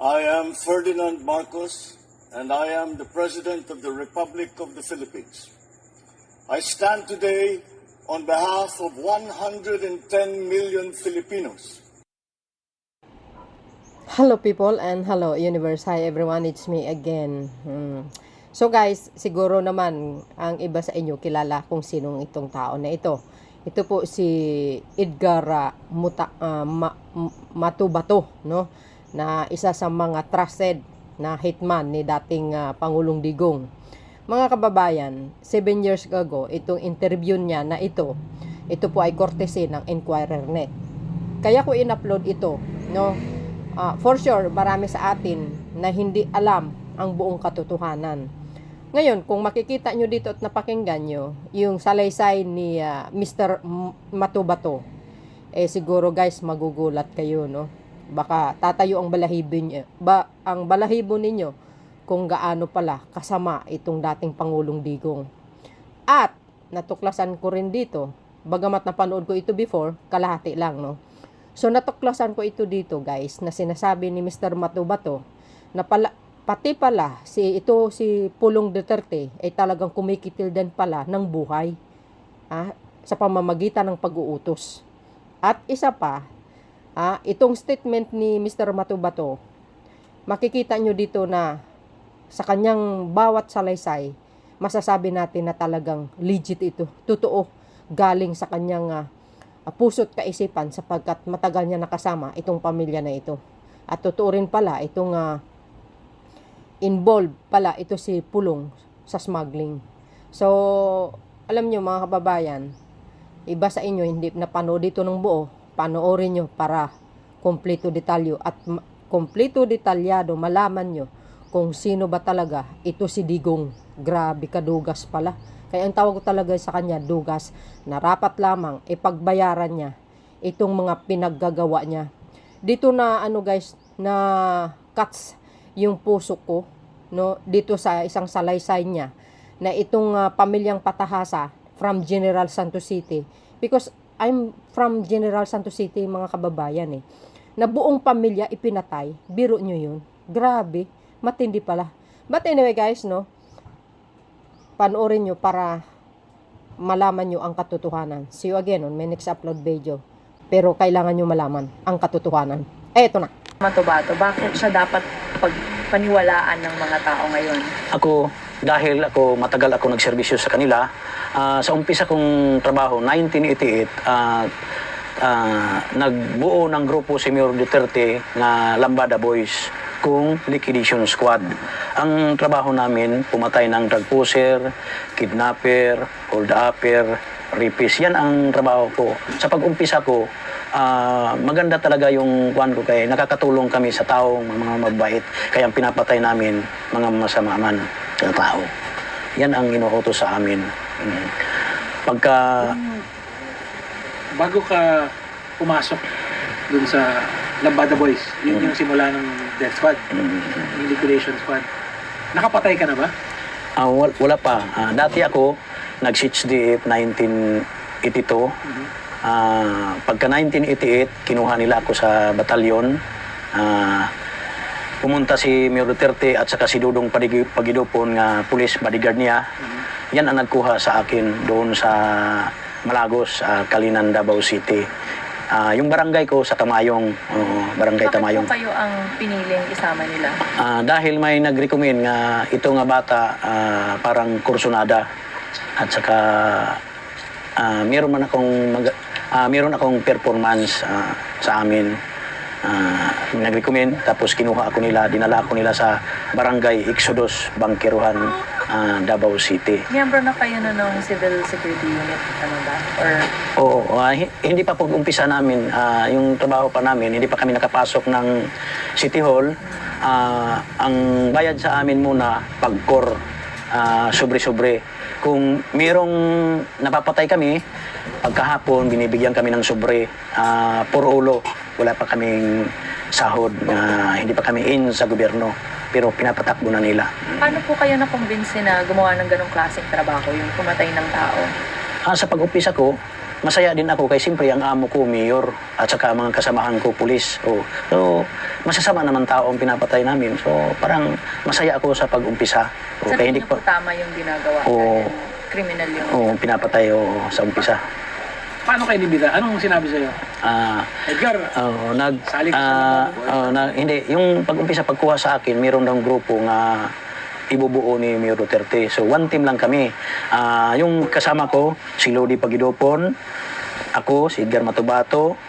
I am Ferdinand Marcos, and I am the President of the Republic of the Philippines. I stand today on behalf of 110 million Filipinos. Hello people and hello universe. Hi everyone, it's me again. So guys, siguro naman ang iba sa inyo kilala kung sinong itong tao na ito. Ito po si Edgar Matubato, no? Na isa sa mga trusted na hitman ni dating Pangulong Digong. Mga kababayan, 7 years ago, itong interview niya na ito po ay courtesy ng Inquirer.net. Kaya ko in-upload ito, no? For sure, marami sa atin na hindi alam ang buong katotohanan. Ngayon, kung makikita nyo dito at napakinggan nyo, yung salaysay ni Mr. Matubato, siguro guys, magugulat kayo, no? Baka tatayo ang balahibo ninyo kung gaano pala kasama itong dating Pangulong Digong. At natuklasan ko rin dito, bagamat napanood ko ito before, kalahati lang, no? So natuklasan ko ito dito guys, na sinasabi ni Mr. Matubato na pati pala si Pulong Duterte ay talagang kumikitil din pala ng buhay sa pamamagitan ng pag-uutos. At isa pa, itong statement ni Mr. Matubato, makikita nyo dito na sa kanyang bawat salaysay, masasabi natin na talagang legit ito. Totoo, galing sa kanyang puso't kaisipan sapagkat matagal niya nakasama itong pamilya na ito. At totoo rin pala itong involved pala ito si Pulong sa smuggling. So, alam nyo mga kababayan, iba sa inyo hindi napanood dito ng buo, panoorin nyo para kompleto detalyado malaman nyo kung sino ba talaga ito si Digong. Grabe kadugas pala. Kaya ang tawag ko talaga sa kanya, dugas, na rapat lamang ipagbayaran niya itong mga pinaggagawa niya. Dito na guys, na cuts yung puso ko, no, dito sa isang salaysay niya na itong pamilyang Patahasa from General Santos City, because I'm from General Santos City mga kababayan na buong pamilya ipinatay. Biro nyo yun, grabe, matindi pala. But anyway guys, no, panoorin nyo para malaman nyo ang katotohanan. See you again on my next upload video. Pero kailangan nyo malaman ang katotohanan. Eto na. Matubato, bakit siya dapat paniwalaan ng mga tao ngayon? Dahil matagal ako nagserbisyo sa kanila, sa umpisa kong trabaho, 1988, nagbuo ng grupo si Mayor Duterte na Lambada Boys kung liquidation squad. Ang trabaho namin, pumatay ng drug pusher, kidnapper, hold-upper, rapist. Yan ang trabaho ko. Sa pag-umpisa ko, maganda talaga yung kuwan ko kaya nakakatulong kami sa tao, mga mabait. Kaya ang pinapatay namin, mga masama man na tao. Yan ang inuutos sa amin. Bago ka pumasok dun sa Lambada Boys, yun yung simula ng Death Squad, yung liquidation squad. Nakapatay ka na ba? Wala pa. Dati ako, nag-CHDF 1982. Pagka 1988, kinuha nila ako sa batalyon. Pumunta si Mayor Duterte at saka si Dudong Pagidopon nga police bodyguard niya. Yan ang nagkuha sa akin doon sa Malagos, Kalinan, Davao City. Yung barangay ko sa Tamayong, barangay Tamayong. Bakit po kayo ang piniling isama nila? Dahil may nag-recommend nga ito nga bata parang kursunada at saka meron akong performance sa amin. Nag-recommend, tapos kinuha ako nila, dinala ako nila sa barangay Exodus, Bangkiruhan, Davao City. Miyembro na kayo na ng Civil Security Unit, ano ba? Or... Oo, hindi pa pag-umpisa namin, yung trabaho pa namin, hindi pa kami nakapasok ng City Hall. Ang bayad sa amin muna, pagkor, sobre-sobre. Kung merong napapatay kami, pagkahapon, binibigyan kami ng sobre, por ulo. Wala pa kaming sahod, hindi pa kami in sa gobyerno, pero pinapatakbo na nila. Paano po kayo nakumbinsi na gumawa ng ganong klaseng trabaho, yung pumatay ng tao? Sa pag-umpisa ko, masaya din ako kay siyempre ang amo ko, mayor, at saka mga kasamahan ko, pulis. So, masasama naman tao ang pinapatay namin. So, parang masaya ako sa pag-umpisa. Sa Kaya tingin niyo po tama yung ginagawa? Oo. Criminal yung... Pinapatay sa umpisa. Paano kayo nibida? Anong sinabi sa'yo? Edgar, sali ka sa hindi, yung pag-umpisa, pagkuha sa akin, mayroon daw grupo nga ibubuo ni Mayor Duterte. So, one team lang kami. Yung kasama ko, si Lodi Pagidopon, ako, si Edgar Matubato,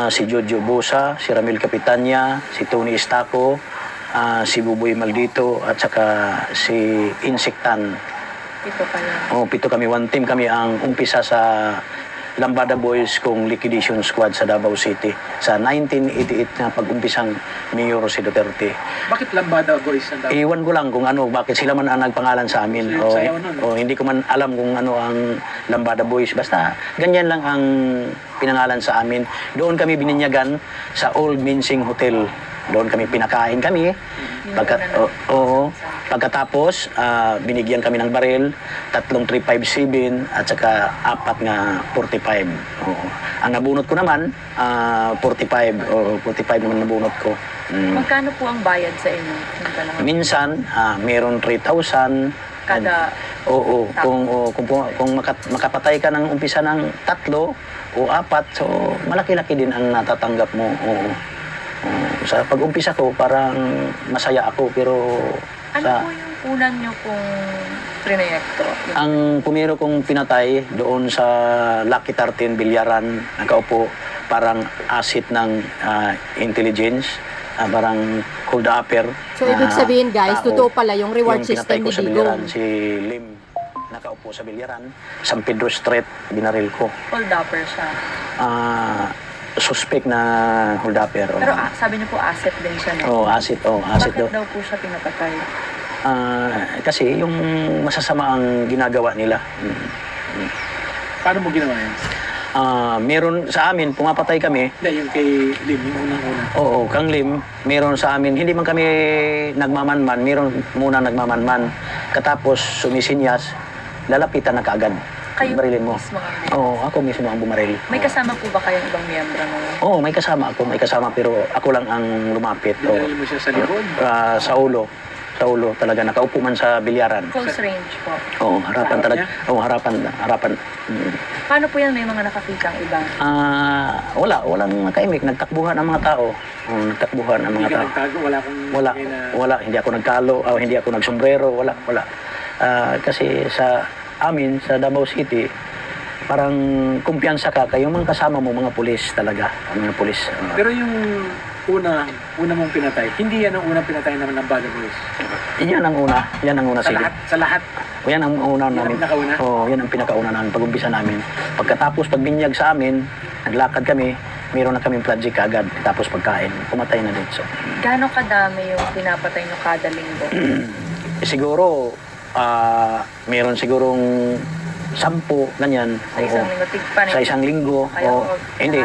si Jojo Bosa, si Ramil Capitania, si Tony Estaco, si Buboy Maldito, at saka si Insektan. Ito pala. Pito kami, one team kami ang umpisa sa Lambada Boys kung liquidation squad sa Davao City sa 1988 na pag-umpisang Mayor si Duterte. Bakit Lambada Boys ang tawag? Iwan ko lang kung bakit sila man ang nagpangalan sa amin. So, sayaw nun. Hindi ko man alam kung ano ang Lambada Boys. Basta ganyan lang ang pinangalan sa amin. Doon kami bininyagan sa Old Mincing Hotel. Doon kami pinakain kami. Pagkatapos, binigyan kami ng baril, 3 357 at saka 4 nga 45. Ang nabunot ko naman, 45 naman nabunot ko. Magkano po ang bayad sa inyo? Minsan, meron 3,000. Kada... Kung makapatay ka ng umpisa ng 3 o 4, so malaki-laki din ang natatanggap mo. Sa pag-umpisa ko, parang masaya ako, pero... Ano po yung unan nyo pong proyekto? Ang pumiro kong pinatay doon sa Lucky 13 Bilyaran, nakaupo, parang asset ng intelligence, parang hold upper. So, ibig sabihin, guys, totoo pala yung reward yung system ni pinatay ko sa Digong. Bilyaran, si Lim, nakaupo sa Bilyaran, San Pedro Street, binaril ko. Hold upper siya. Suspect na hold upper. Pero sabi niyo po asset din siya, no? Asset Bakit daw. daw po siya pinapatay? Kasi yung masasama ang ginagawa nila. Paano mo ginawa yan? Meron sa amin, pumapatay kami. Hindi, yung kay Lim, yung unang-una. Oo, kang Lim, meron sa amin, hindi man kami nagmamanman, meron muna nagmamanman. Katapos, sumisinyas, lalapitan na kaagad. Kayo Barilin mo. mismo ang Oo, ako mismo ang bumaril. May kasama po ba kayong ibang miyembro mo? Oo, may kasama pero ako lang ang lumapit. Binaril mo siya sa likod? Sa ulo. Sa ulo talaga, nakaupo man sa bilyaran. Close range po. Oo, harapan Sa talaga. niya? Oo, harapan. Paano po yan? May mga nakakitang iba? Walang nakaimik. Nagtakbuhan ang mga tao. Nagtakbuhan ang Hindi mga ka tao. nagtago? Wala kang... Wala. Hindi ako nagkalo, hindi ako nagsombrero, wala. Kasi sa amin, sa Davao City, parang kumpiyansa ka, kayong mga kasama mo, mga pulis talaga. Mga pulis. Pero yung una mong pinatay, hindi yan ang unang pinatay naman ng Lambada Boys. Yan ang una. Sige. Sa lahat. Yan ang una Yan ang namin. pinakauna? Yan ang pinakauna namin, pag-umpisa namin. Pagkatapos, pagbinyag sa amin, naglakad kami, mayroon na kaming project agad. Tapos pagkain, pumatay na din. So, Gano'ng kadami yung pinapatay nyo kada linggo? siguro, mayroon sigurong 10, ganyan. Sa isang linggo? Sa isang linggo. Hindi,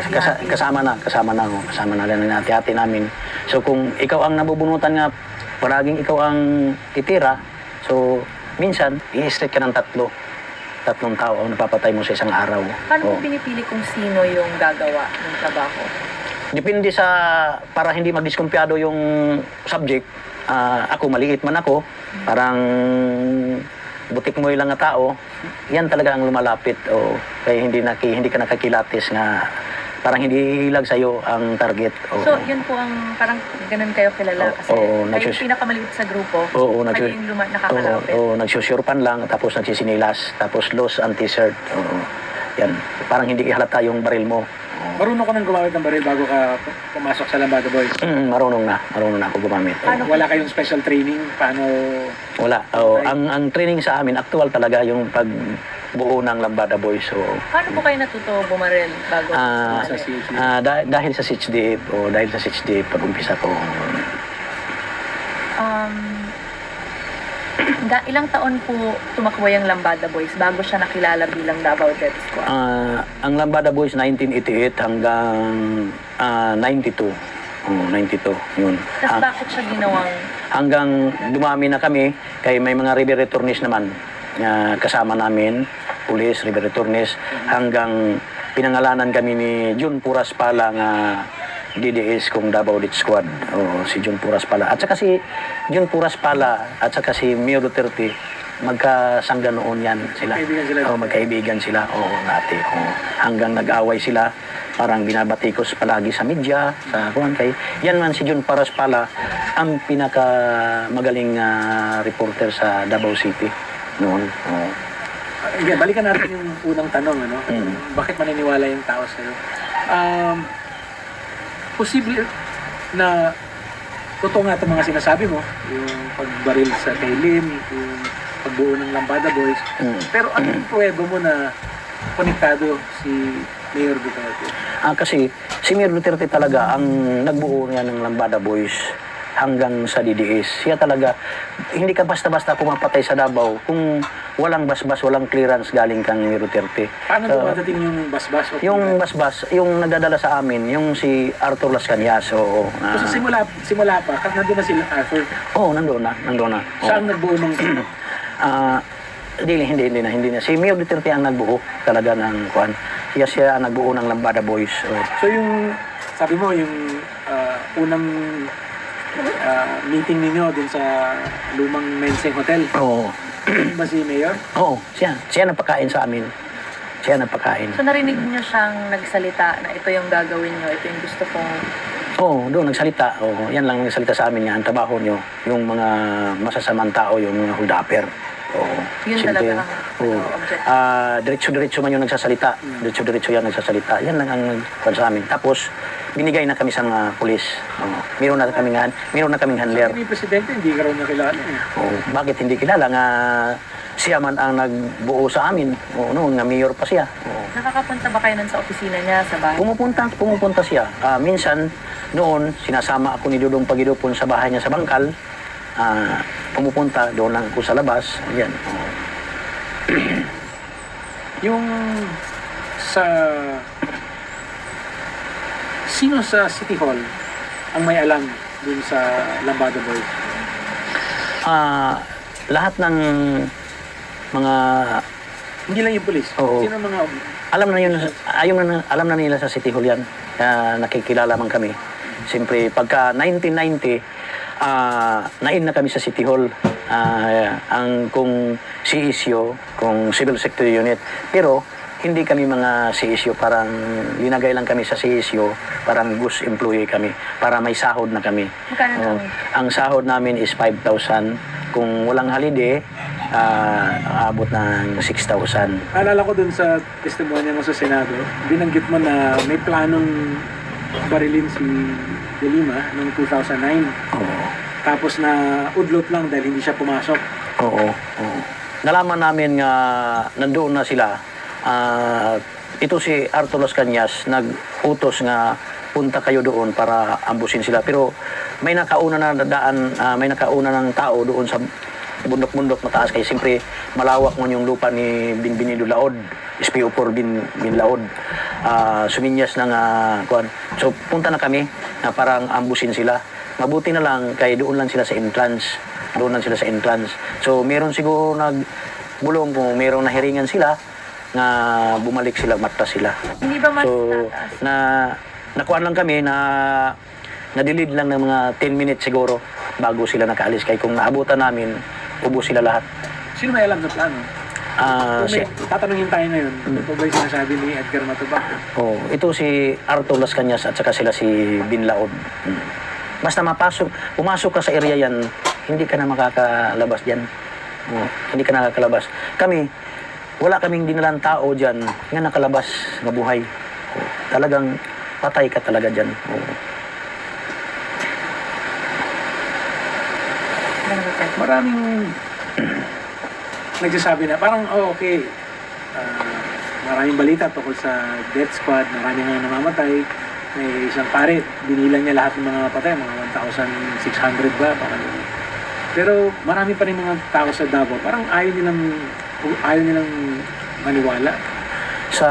kasama na lang ng hati-hati namin. So kung ikaw ang nabubunutan nga, paraging ikaw ang titira, so minsan, i-strike ka ng 3 tao ang napapatay mo sa isang araw. Paano mo pinipili kung sino yung gagawa ng trabaho? Depende para hindi magdiskumpiyado yung subject. Ako, maliit man ako, parang butik mo lang nga tao, yan talaga ang lumalapit. Kaya hindi ka nakakilatis nga, parang hindi hilag sa'yo ang target. So, yun po ang parang ganun kayo kilala kasi kayo pinakamaliit sa grupo, kayo yung nakakalapit. Nagsusurpan lang, tapos nagsisinilas, tapos loose anti-shirt. Yan, parang hindi halata yung baril mo. Marunong ko nang gumamit ng baril bago ka pumasok sa Lambada Boys? Marunong na ako gumamit. Wala kayong special training? Paano? Wala. Ang training sa amin, actual talaga yung pagbuo ng Lambada Boys. Paano po kayo natuto bumaril bago? Sa CHD? Dahil sa CHD, pag-umpisa ko. Ilang taon po tumakbo yung Lambada Boys bago siya nakilala bilang Davao Death Squad? Ang Lambada Boys 1988 hanggang 92. 92, yun. Tapos bakit siya ginawang... Hanggang dumami na kami, kay may mga river returnees naman kasama namin, pulis, river returnees, hanggang pinangalanan kami ni Jun Puras pala nga DDS kung Davao Death Squad. Oo, si Jun Puras pala. At saka si Jun Puras pala at saka si Mayor Duterte, magkasangga noon yan sila. Magkaibigan sila. Oo, magkaibigan sila. Oo, dati. Oo. Hanggang nag-away sila. Parang binabatikos palagi sa media, sa kuhan kay. Yan man si Jun Puras pala, ang pinaka magaling reporter sa Davao City noon. Oo. Okay, balikan natin yung unang tanong, ano? Bakit maniniwala yung tao sa'yo? Posible na totoo nga itong mga sinasabi mo, yung pagbaril sa kay Lim, yung pagbuo ng Lambada Boys. Pero anong pruweba mo na konektado si Mayor Duterte? Kasi si Mayor Duterte talaga ang nagbuo niya ng Lambada Boys hanggang sa DDS. Siya talaga, hindi ka basta-basta pumapatay sa Davao kung walang basbas, walang clearance galing kang Mayor Duterte. Paano dumadating yung basbas? Yung basbas, yung nagdadala sa amin, yung si Arthur Las Cañas. Oo. So simula pa, nandun na sila Arthur. Oo, nandun na. Siya ang nagbuo ng... Hindi na. Si Mayor Duterte ang nagbuo talaga ng kuan. Siya ang nagbuo ng Lambada Boys. Oo. So yung, sabi mo, yung unang meeting ninyo dun sa lumang Mensing Hotel. Oo. Ba si Mayor? Oo, siya nagpakain sa amin. Siya nagpakain. So narinig niyo siyang nagsalita na ito yung gagawin niyo, ito yung gusto kong... Oo, doon nagsalita. Oo, yan lang nagsalita sa amin nga. Ang trabaho nyo, yung mga masasamang tao, yung mga hold-upper. Oo. Yun Siyempre, talaga ang oo. objective. Diretso-diretso man yung nagsasalita. Diretso-diretso yan nagsasalita. Yan lang ang nagkuhan sa amin. Tapos, binigay na kami sa mga pulis. Oo. Meron na kaming handler. Sabi ni Presidente, hindi ka raw niya kilala. Oo. Bakit hindi kilala nga siya man ang nagbuo sa amin. Oo, noon nga mayor pa siya. Oo. Nakakapunta ba kayo nun sa opisina niya, sa bahay? Pumupunta siya. Minsan, noon, sinasama ako ni Dudong Pagidupon sa bahay niya sa Bangkal. Pumupunta, doon lang ako sa labas. Yan. Yung sa... Sino sa City Hall ang may alam dun sa Lambada Boys? Lahat ng mga... Hindi lang yung polis. Oo. Sino ang mga... Alam na nila sa City Hall yan. Nakikilala man kami. Siyempre, pagka 1990, nain na kami sa City Hall. Kung CSU, kung Civil Sector Unit. Pero, hindi kami mga CSU, parang linagay lang kami sa CSU, parang ghost employee kami, para may sahod na kami. Magkano Ang sahod namin is 5,000. Kung walang holiday, aabot ng 6,000. Alala ko dun sa testimonya mo sa Senado, binanggit mo na may planong barilin si De Lima noong 2009. Oo. Tapos na udlot lang dahil hindi siya pumasok. Oo. Nalaman namin nga nandoon na sila. Ito si Arthur Las Cañas nag-utos nga punta kayo doon para ambusin sila. Pero may nakauna na dadaan, may nakauna ng tao doon sa bundok-bundok mataas kay siyempre malawak mo yung lupa ni Binbinido Laod, SPO4 Bin Laod. Suminyas ng kuan. So punta na kami na parang ambusin sila. Mabuti na lang kay doon lang sila sa entrance. So meron siguro nagbulong kung merong nahiringan sila na bumalik sila, matras sila. Hindi ba mas So, tataas? nakuan lang kami na na-delete lang ng mga 10 minutes siguro bago sila nakaalis. Kaya kung naabutan namin, ubos sila lahat. Sino may alam sa plano? Kung may tatanungin tayo ngayon, ito ba yung sinasabi ni Edgar Matubak? Ito si Arthur Las Cañas at saka sila si Bin Laod. Basta pumasok ka sa area yan, hindi ka na makakalabas dyan. Hindi ka nakakalabas. Wala kaming dinalang tao dyan nga nakalabas na buhay. Talagang patay ka talaga dyan. Maraming nagsasabi na parang okay, maraming balita tungkol sa death squad, marami nga namamatay. May isang pare, binilang niya lahat ng mga patay, mga 1,600 ba, parang. Pero marami pa rin mga tao sa Davao, parang ayaw nilang maniwala. Sa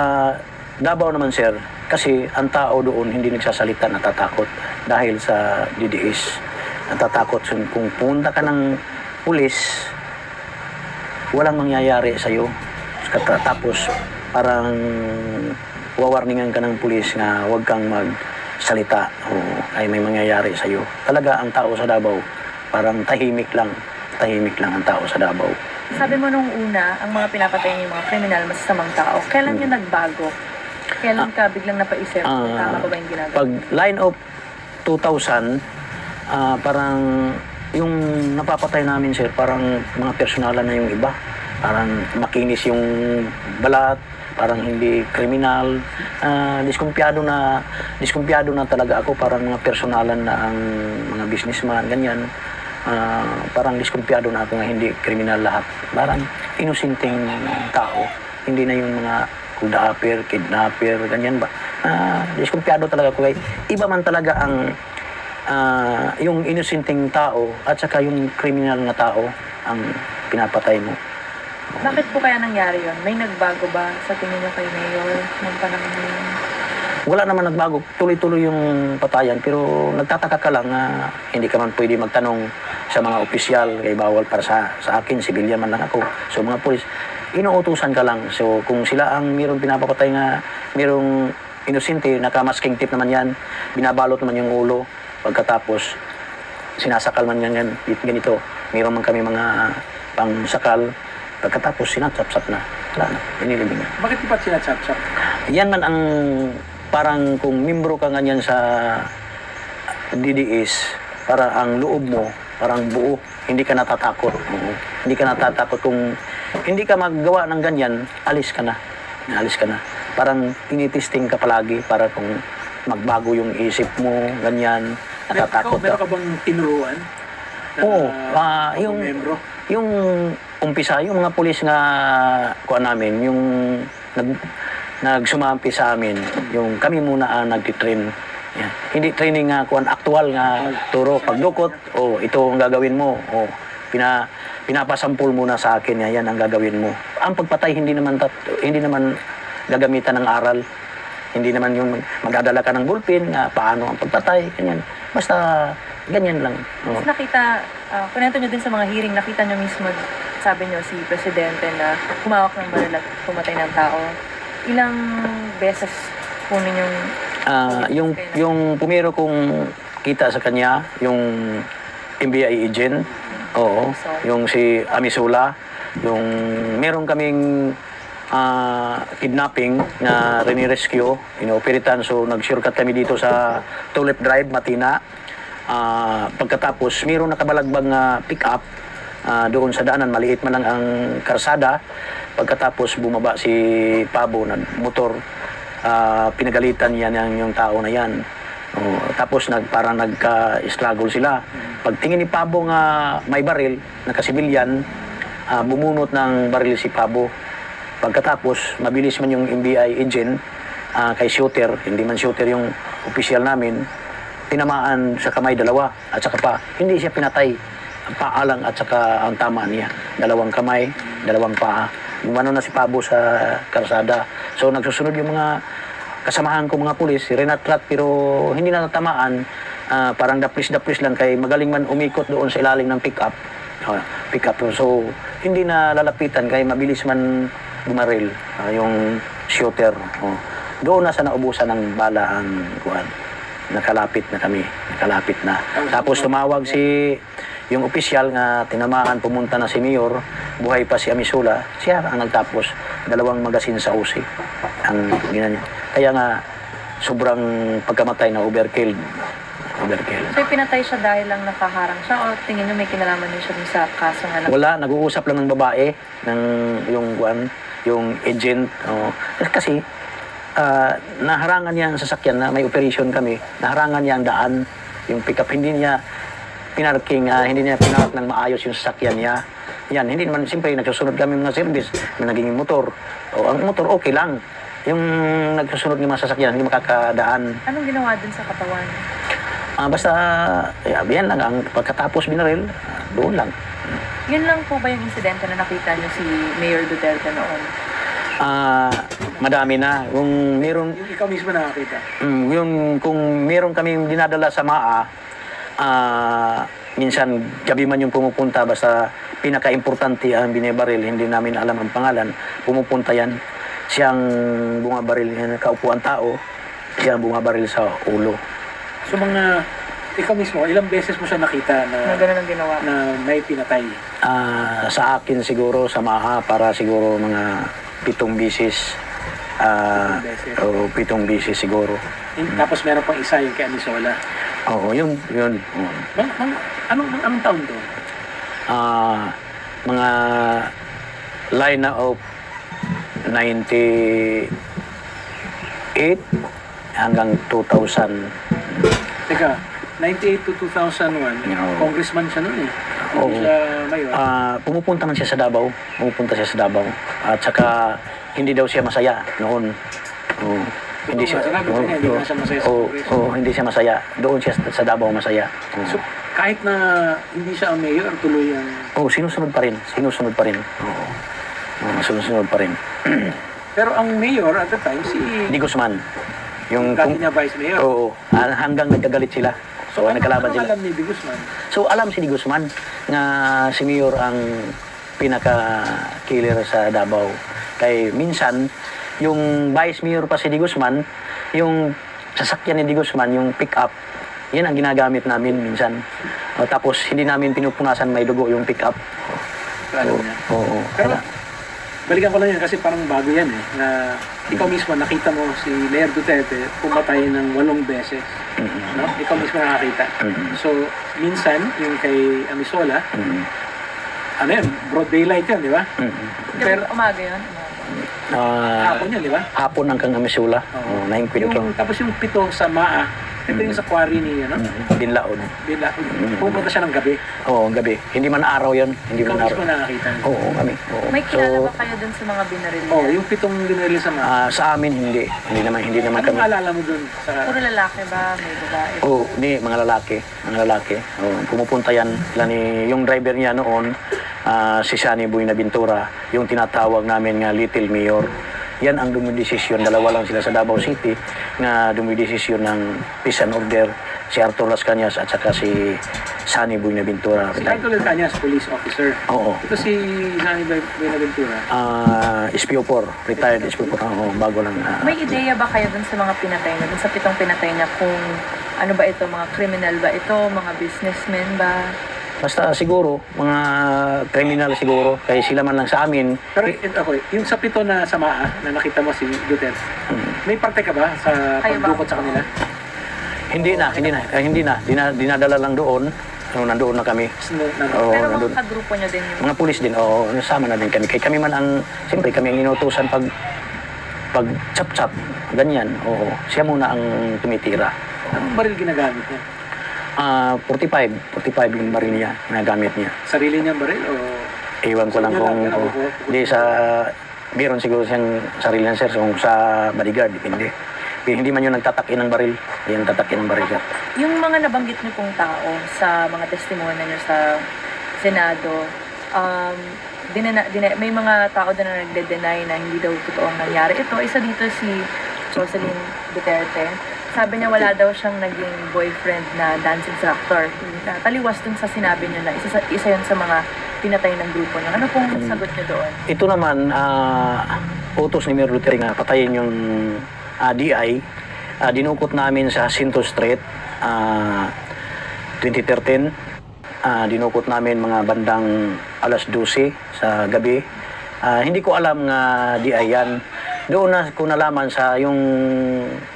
Davao naman, sir, kasi ang tao doon hindi nagsasalita, natatakot dahil sa DDS. Natatakot. So, kung punta ka ng pulis, walang mangyayari sa'yo. Tapos, parang wawarningan ka ng pulis na huwag kang magsalita o ay may mangyayari sa iyo. Talaga ang tao sa Davao, parang tahimik lang ang tao sa Davao. Sabi mo nung una, ang mga pinapatay niyo yung mga kriminal, masasamang tao. Kailan yun nagbago? Kailan ka biglang napaisip? Tama ba yung ginagawa? Pag line of 2000, parang yung napapatay namin, sir, parang mga personalan na yung iba. Parang makinis yung balat, parang hindi kriminal. Diskumpiyado na talaga ako, parang mga personalan na ang mga businessman, ganyan. Parang diskumpiyado na ako nga hindi kriminal lahat. Parang inosinteng tao. Hindi na yung mga kudapper, kidnapper, ganyan ba. Diskumpiyado talaga ako. Iba man talaga ang yung inosinteng tao at saka yung kriminal na tao ang pinapatay mo. Bakit po kaya nangyari yun? May nagbago ba sa tingin niyo kay Mayor ng panahon na yun? Wala naman nagbago. Tuloy-tuloy yung patayan. Pero nagtataka ka lang na hindi ka man pwede magtanong sa mga opisyal. Kaya bawal para sa akin. Sibilyan man lang ako. So mga polis, inuutusan ka lang. So kung sila ang mayroong pinapapatay nga, mayroong inosente, nakamasking tip naman yan, binabalot naman yung ulo. Pagkatapos, sinasakal man yan ganito. Mayroon man kami mga pangsakal. Pagkatapos, sinatsap-sap na. Wala na. Inilibing na. Bakit di pa sinatsap-sap? Yan man ang parang kung membro ka ganyan sa DDS, para ang loob mo, parang buo, hindi ka natatakot. Hindi ka natatakot kung hindi ka maggawa ng ganyan, alis ka na. Alis ka na. Parang tinitesting ka palagi para kung magbago yung isip mo, ganyan, natatakot Meron ka. ka bang tinuruan? Oo, yung membro? yung umpisa, yung mga pulis nga kuha namin, yung nagsumampi sa amin, yung kami muna ang nagtitrain. Yan. Hindi training nga kuan aktual nga turo pagdukot, ito ang gagawin mo. Pinapasampul muna sa akin, yan ang gagawin mo. Ang pagpatay hindi naman gagamitan ng aral. Hindi naman yung magdadala ka ng bulpin, paano ang pagpatay, ganyan. Basta ganyan lang. Nakita, kunento nyo din sa mga hearing, nakita nyo mismo, sabi nyo si Presidente na humawak ng baril at pumatay ng tao. Ilang beses po ninyong yung pumiro kong kita sa kanya, yung NBI agent, yung si Amisula, yung meron kaming kidnapping na rinirescue, inooperitan, so nag-shortcut kami dito sa Tulip Drive, Matina. Pagkatapos, mayroong nakabalagbang pick-up doon sa daanan, maliit man lang ang karsada. Pagkatapos, bumaba si Pabo na motor, pinagalitan yan yung tao na yan. Tapos parang nagka-struggle sila. Pagtingin ni Pabo nga may baril, nakasibilyan, bumunot ng baril si Pabo. Pagkatapos, mabilis man yung NBI agent kay shooter, hindi man shooter yung opisyal namin, tinamaan sa kamay dalawa at saka pa, hindi siya pinatay. Paa lang at saka ang tama niya. Dalawang kamay, dalawang paa. Umano na si Pabo sa karsada. So nagsusunod yung mga kasamahan ko mga pulis, rinatrat pero hindi na natamaan. Parang daplis-daplis lang kay magaling man umikot doon sa ilalim ng pick-up. So hindi na lalapitan kay mabilis man bumaril yung shooter. Doon na sa naubusan ng bala ang kuwan. Nakalapit na kami. Nakalapit na. Tapos tumawag yung opisyal nga tinamaan, pumunta na si Mayor, buhay pa si Amisula, siya ang nagtapos. 2 magasin sa usi ang ginanya. Kaya nga, sobrang pagkamatay na overkill. So pinatay siya dahil lang nakaharang siya o tingin nyo may kinalaman din siya dun sa kaso nga? Wala, nag-uusap lang ng babae, ng yung agent. Kasi, naharangan niya ang sasakyan na may operation kami, naharangan niya ang daan, yung pick-up, hindi niya pinarking, hindi niya pinarak ng maayos yung sasakyan niya. Yan, hindi naman, siyempre, nagsusunod kami mga service na naging motor. Ang motor, okay lang. Yung nagsusunod ng mga sasakyan, hindi makakadaan. Anong ginawa din sa katawan? Basta, yan lang, ang pagkatapos binaril, doon lang. Yun lang po ba yung insidente na nakita niyo si Mayor Duterte noon? Madami na. Kung meron... Yung ikaw mismo nakakita? Kung meron kaming dinadala sa MAA, minsan gabi man yung pumupunta, basta pinaka-importante ang binibaril, hindi namin alam ang pangalan, pumupunta yan. siyang bumabaril, kaupuan tao, siyang bumabaril sa ulo. So ikaw mismo, ilang beses mo siya nakita Na gano'n ang ginawa. na may pinatay? Sa akin siguro, sa MAHA, para siguro mga 7 bisis. 7 beses. O 7 bisis siguro. Tapos meron pang isa yung kay Amisola. Oo, yun. Anong taon to? Mga line of 98 hanggang 2000. Teka, 98 to 2001, Oo. congressman siya noon eh. Hindi Oo. siya mayor. Pumupunta man siya sa Davao. At saka, hindi daw siya masaya noon. Oo. Hindi siya, Sinabi ko niya, hindi na siya masaya sa Congress. hindi siya masaya. Doon siya sa Davao masaya. Oo. So, kahit na hindi siya ang mayor, tuloy ang... Sinusunod pa rin. Sinusunod pa rin. Sinusunod pa rin. Pero ang mayor at the time, si... Di Guzman. Yung dati niya vice mayor. Oo. Hanggang nagkagalit sila. So, nagkalaban sila. alam ni Di Guzman? So, alam si Di Guzman na si Mayor ang pinaka-killer sa Davao. Kay minsan, yung vice mayor pa si Di Guzman, yung sasakyan ni Di Guzman, yung pick-up, yan ang ginagamit namin minsan. Tapos, hindi namin pinupunasan may dugo yung pick-up. Alam niya. Oo. Pero, balikan ko lang yan kasi parang bago yan eh, na ikaw mismo nakita mo si Mayor Duterte pumatay ng 8 beses. No? Ikaw mismo nakakita. So, minsan, yung kay Amisola, ano yun, broad daylight yun, di ba? Pero umaga yun. Hapon yun, di ba? Hapon hanggang Amisula. Oo. 9 km. Tapos yung 7 sa Maa, ito yung sa quarry ni, ano? Dinlaon. Bila, pumunta siya ng gabi. Oo, gabi. Hindi man araw yan. Hindi Ikaw man mismo araw. nakakita. Oo, kami. Oo. May kilala ba kayo dun sa mga binaril niya? Yung 7 dinaril sa Maa. Sa amin, hindi. Hindi naman Anong kami. alala mo dun sa... Puro lalaki ba? May babae? Oo, hindi, mga lalaki. Mga lalaki. Oo, pumupunta yan. Yung driver niya noon, si Shani Buenaventura, yung tinatawag namin nga Little Mayor. Yan ang dumidesisyon. Dalawa lang sila sa Davao City na dumidesisyon ng peace and order. Si Arthur Las Cañas at saka si Shani Buenaventura. Si Arthur Las Cañas, police officer. Oo. Ito si Shani Buenaventura. SPO4, retired SPO4. Oo, bago lang. May ideya ba kayo dun sa mga pinatay niya? Dun sa 7 pinatay niya kung ano ba ito? Mga criminal ba ito? Mga businessmen ba? Basta siguro, mga kriminal siguro. Kaya sila man lang sa amin. Pero ako, yung sa 7 na sa Maa, na nakita mo si Duterte, may parte ka ba sa Kayo ba? pagdukot sa kanila? Hindi na. Dinadala lang doon. Nandoon na kami. Oo, Pero nandun. mga kagrupo niyo din yung... Mga pulis din, oo, nasama na din kami. Kaya kami man ang, siyempre kami ang inutusan pag chap-chap, ganyan, oo. Siya muna ang tumitira. Anong baril ginagamit niya? 45 yung baril niya, nagamit niya. Sarili niyang baril o... Iwan ko lang Yun kung, lang, hindi meron siguro siyang sarili ng sir, kung sa bodyguard, depende. Hindi man yung nagtatakin ng baril, yung tatakin ng baril siya. Yung mga nabanggit niyo pong tao sa mga testimonya niyo sa Senado, may mga tao din na nagde-deny na hindi daw totoong nangyari. Ito, isa dito si Jocelyn Duterte. Sabi niya wala daw siyang naging boyfriend na dance instructor. Taliwas dun sa sinabi niyo na isa yun sa mga pinatay ng grupo niyo. Ano pong sagot niyo doon? Ito naman, utos ni Mayor Duterte nga patayin yung DI. Dinukot namin sa Jacinto Street, 2013. Dinukot namin mga bandang alas 12 sa gabi. Hindi ko alam nga DI yan. Doon na ko nalaman sa yung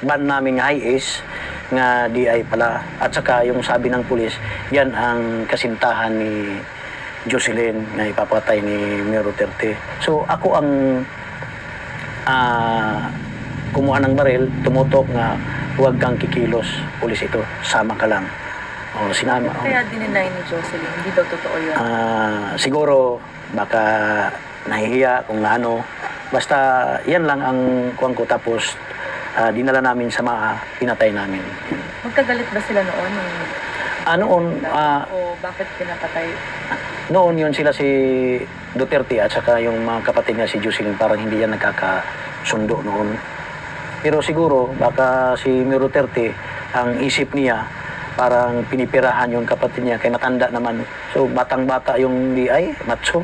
ban namin nga high ace nga DI pala. At saka yung sabi ng pulis, yan ang kasintahan ni Jocelyn na ipapatay ni Mayor Duterte. So ako ang kumuha ng baril, tumutok nga huwag kang kikilos, pulis ito, sama ka lang. O, sinama. Kaya dininay ni Jocelyn, hindi daw totoo yun. Siguro, baka nahihiya kung ano. Basta, yan lang ang kuwan ko. Tapos, dinala namin sa pinatay namin. Magkagalit ba sila noon? Noon, O bakit pinapatay? noon yun sila si Duterte at saka yung mga kapatid niya si Jocelyn, parang hindi yan nagkakasundo noon. Pero siguro, baka si Mayor Duterte, ang isip niya, parang pinipirahan yung kapatid niya, kaya matanda naman. So, batang-bata yung DI, macho,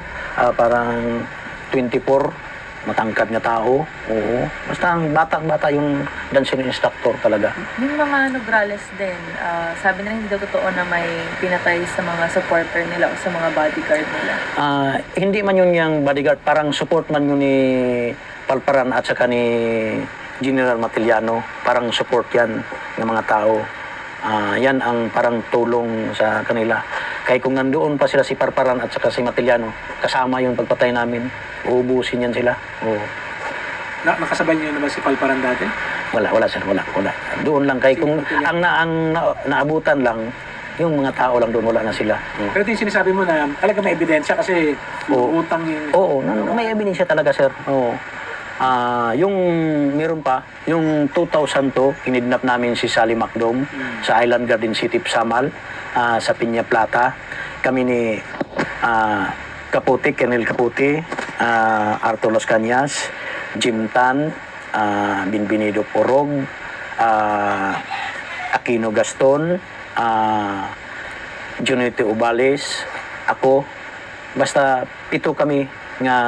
parang 24, matangkad na tao. Oo. Basta ang bata-bata yung dancing instructor talaga. Yung mga Nograles din, sabi nila hindi daw totoo na may pinatay sa mga supporter nila o sa mga bodyguard nila. Hindi man yun yung bodyguard, parang support man yun ni Palparan at saka ni General Matiliano. Parang support yan ng mga tao. Yan ang parang tulong sa kanila. Kaya kung nandoon pa sila si Parparan at saka si Matiliano, kasama yung pagpatay namin, uubusin yan sila. Oo. Nakasabay niyo na ba si Palparan dati? Wala sir, wala. Doon lang kay kung ang naabutan lang yung mga tao lang doon, wala na sila. Pero ito yung sinasabi mo na talaga may ebidensya kasi utang yung... Oo, may ebidensya talaga sir. Oo. Yung meron pa, yung 2002, kinidnap namin si Sally Macdom sa Island Garden City, Samal, sa Piña Plata. Kami ni Capote, Colonel Capote, Arturo Las Cañas, Jim Tan, Binbinido Porog, Aquino Gaston, Junito Ubales, ako. Basta 7 kami nga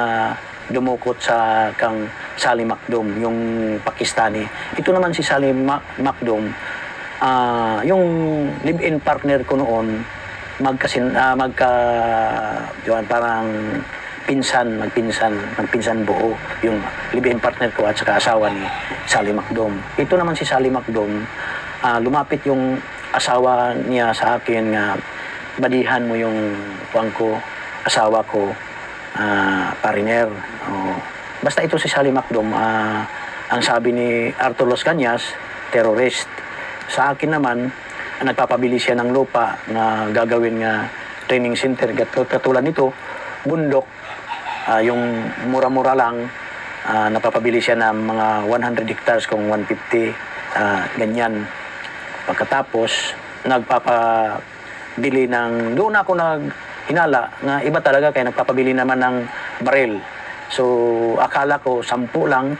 dumukot sa kang Sally Macdom, yung Pakistani. Ito naman si Sally Macdom, yung live-in partner ko noon, parang magpinsan buo yung live-in partner ko at saka asawa ni Sally Macdom. Ito naman si Sally Macdom, lumapit yung asawa niya sa akin nga, badihan mo yung asawa ko, pariner. Basta ito si Sally Macdom, ang sabi ni Arturo Las Cañas, terrorist. Sa akin naman, nagpapabili siya ng lupa na gagawin nga training center. Katulad nito, bundok, yung mura-mura lang, napapabili siya ng mga 100 hectares kung 150, ganyan. Pagkatapos, nagpapabili ng, doon ako hinala na iba talaga kaya nagpapabili naman ng baril. So, akala ko 10 lang,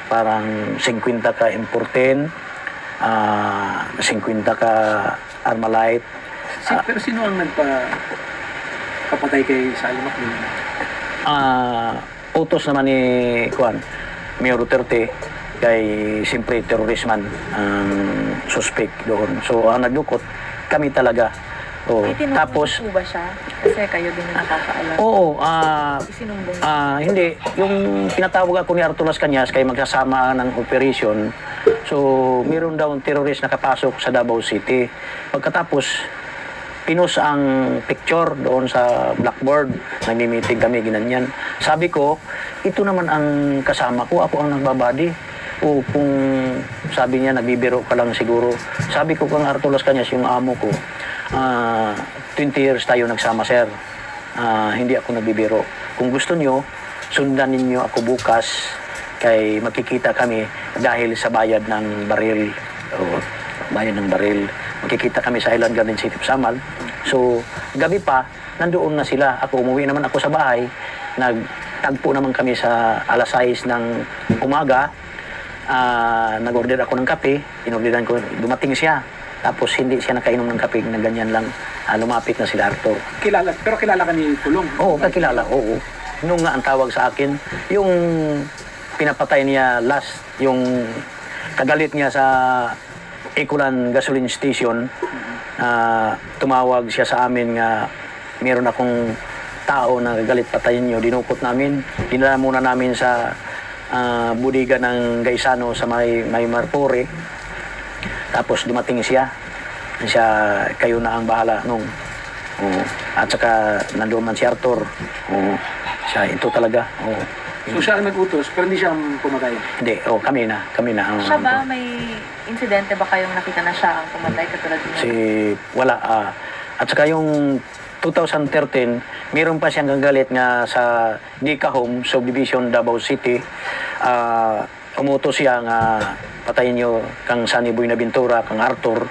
parang 50 ka M14, 50 ka Armalite. Pero sino ang nagpapatay kay Sally Macdom? Utos naman ni Mayor Duterte, kay siyempre terrorist man ang suspect doon. So, ang nagdukot, kami talaga. Tapos po ba siya? Kasi kayo din yung nakakaalam. Oo, Isinumbong. hindi. Yung tinatawag ako ni Arturo Las Cañas kay magsasama ng operation. So, meron daw terrorist nakapasok sa Davao City. Pagkatapos, pinost ang picture doon sa blackboard. Nagmi-meeting kami, ginanyan. Sabi ko, ito naman ang kasama ko. Ako ang nagbabadi. O kung sabi niya, nagbibiro ka lang siguro. Sabi ko kung Arturo Las Cañas, yung amo ko, 20 years tayo nagsama, sir. Hindi ako nagbibiro. Kung gusto nyo, sundan ninyo ako bukas kay makikita kami dahil sa bayad ng baril. Bayad ng baril. Makikita kami sa Island Garden City, Samal. So, gabi pa, nandoon na sila. Ako, umuwi naman ako sa bahay. Nagtagpo naman kami sa alas 6 ng umaga. Nag-order ako ng kape. Inorderan ko, dumating siya. Tapos hindi siya nakainom ng kape na ganyan lang. Lumapit na sila Arthur. Pero kilala ka ni Pulong? Oo, kakilala. Oo. Nung nga ang tawag sa akin, yung pinapatay niya last, yung kagalit niya sa Ecolan Gasoline Station, tumawag siya sa amin nga meron akong tao na galit patayin niyo. Dinukot namin. Dinala muna namin sa budiga ng Gaisano sa may Marpore. Tapos dumating siya, kayo na ang bahala nung. At saka nandoon man si Arthur. Siya, ito talaga. So siya ang nag-utos, pero hindi siya ang pumatay? Hindi, kami na. Siya ba, may insidente ba kayong nakita na siya ang pumatay katulad niya? Wala. At saka yung 2013, mayroon pa siyang gagalit nga sa Dika Home, Subdivision, Davao City. Umutos siya nga patayin niyo kang Sunny Buenaventura, kang Arthur.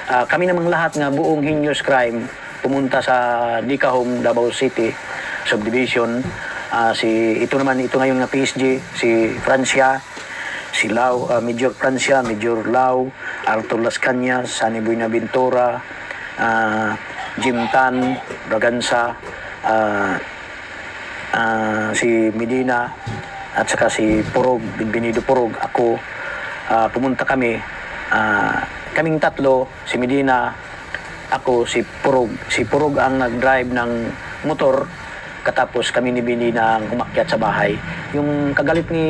Kami namang lahat nga buong heinous crime pumunta sa Dika Home, Davao City Subdivision. Ito ngayon nga PSG, si Francia, si Lau, Major Francia, Major Lau, Arthur Las Cañas, Sunny Buenaventura, Jim Tan, Braganza, si Medina at saka si Purog, Bienvenido Purog, ako, pumunta kami. Kaming tatlo, si Medina, ako, si Purog. Si Purog ang nag-drive ng motor, katapos kami ni Benina ang umakyat sa bahay. Yung kagalit ni